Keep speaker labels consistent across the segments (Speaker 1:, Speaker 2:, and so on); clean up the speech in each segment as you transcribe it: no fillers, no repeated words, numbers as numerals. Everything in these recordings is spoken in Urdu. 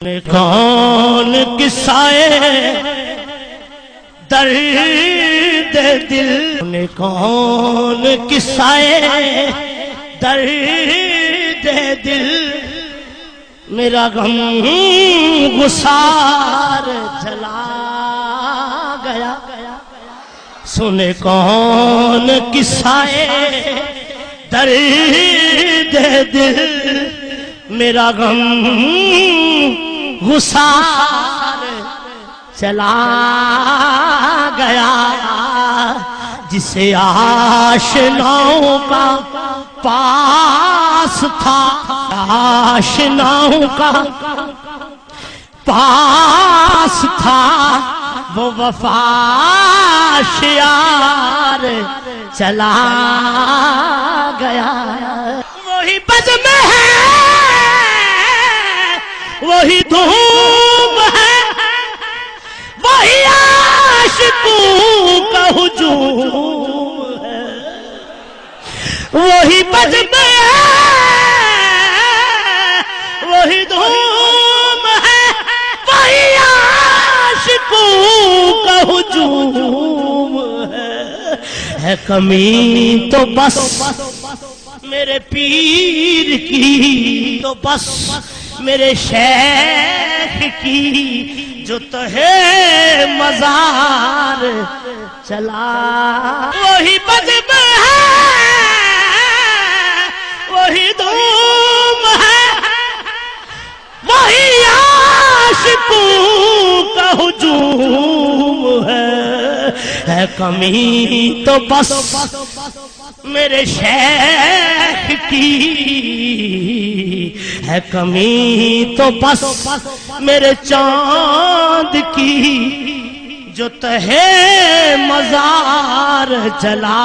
Speaker 1: کون قصائے درد دل نے کون قصائے درد دل میرا غم گسار جلا گیا سنے کون قصائے درد دل میرا غم گسار چلا گیا جسے آشناؤں کا پاس تھا آشناؤں کا پاس تھا وہ وفا شیار چلا گیا وہی بزم ہے وہی دھوم ہے وہی عاشقوں کا ہجوم ہے وہی بزم ہے وہی دھوم ہے وہی عاشقوں کا ہجوم ہے کمی تو بس میرے پیر کی تو بس میرے شیخ کی جو تہے مزار چلا وہی بزم ہے وہی دھوم ہے وہی عاشقوں کا ہجوم ہے کمی تو بس میرے شیخ کی ہے کمی تو بس میرے چاند کی جو تہے مزار جلا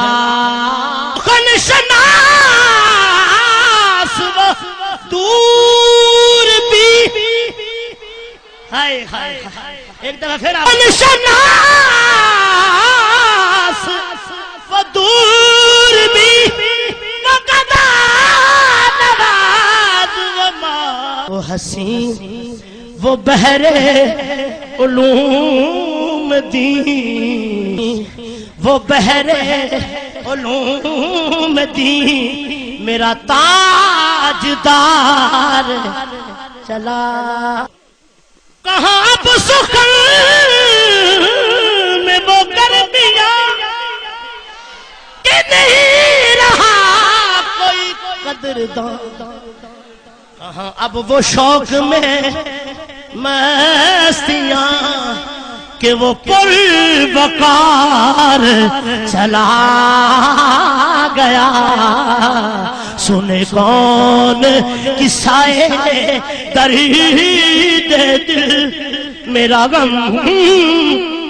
Speaker 1: خنشناس و دور بھی ہائے ہائے ایک دفعہ پھر خنشناس و دور بھی وقدا نواز وہ حسین وہ بحرے علوم دین وہ بحرے علوم دین میرا تاجدار چلا کہاں اب سخن میں وہ گرمیاں کہ نہیں رہا کوئی قدردان کہاں اب وہ شوق میں مستیاں کہ وہ پر وقار چلا گیا سنے کون قصائے درد دل میرا غم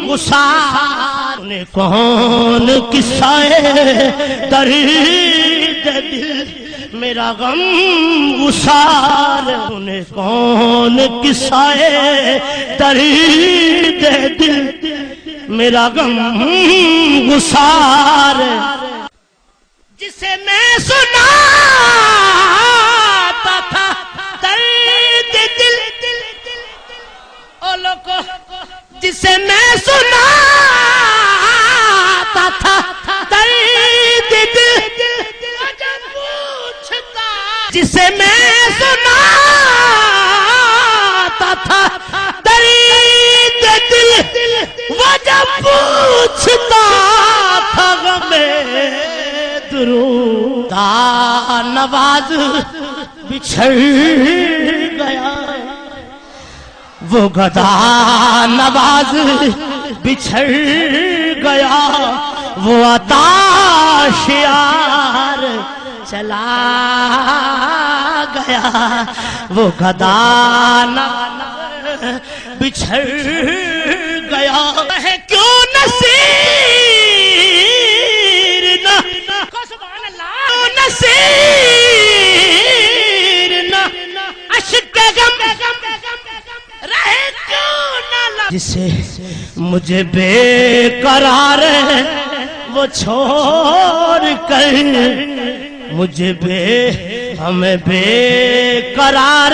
Speaker 1: گسار سنے کون قصائے درد دل میرا غم گسار انہیں کون قصائے درد دل میرا غم گسار جسے میں سناتا تھا درد دل او لوگو جسے میں سناتا تھا درد دل جسے میں سناتا تھا درد دل وہ جب پوچھتا تھا غمِ درود نواز بچھڑ گیا وہ گدا نواز بچھڑ گیا وہ عطا شیار چلا گیا وہ گدا بچھڑ گیا ہے کیوں نصیر نہ نصیر نہ عشق غم رہے کیوں نہ جسے مجھے بے قرار وہ چھوڑ کر مجھے ہمیں بے قرار